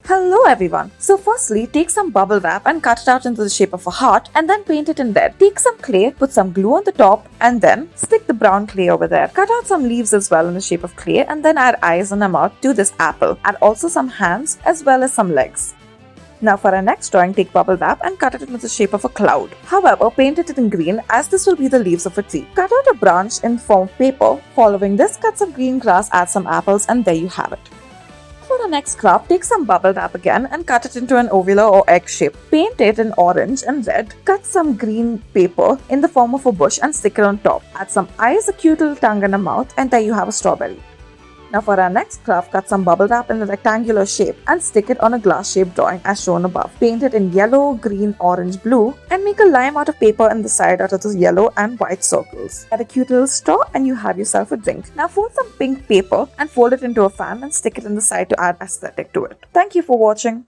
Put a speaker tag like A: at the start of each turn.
A: Hello everyone. So firstly, take some bubble wrap and cut it out into the shape of a heart and then paint it in red. Take some clay, put some glue on the top and then stick the brown clay over there. Cut out some leaves as well in the shape of clay and then add eyes and a mouth to this apple. Add also some hands as well as some legs. Now for our next drawing, take bubble wrap and cut it into the shape of a cloud. However, paint it in green as this will be the leaves of a tree. Cut out a branch in form of paper. Following this, cut some green grass, add some apples and there you have it. For the next craft, take some bubble wrap again and cut it into an ovular or egg shape. Paint it in orange and red. Cut some green paper in the form of a bush and stick it on top. Add some eyes, a cute little tongue and a mouth and there you have a strawberry. Now for our next craft, cut some bubble wrap in a rectangular shape and stick it on a glass shaped drawing as shown above. Paint it in yellow, green, orange, blue and make a lime out of paper on the side out of the yellow and white circles. Add a cute little straw and you have yourself a drink. Now fold some pink paper and fold it into a fan and stick it in the side to add aesthetic to it. Thank you for watching.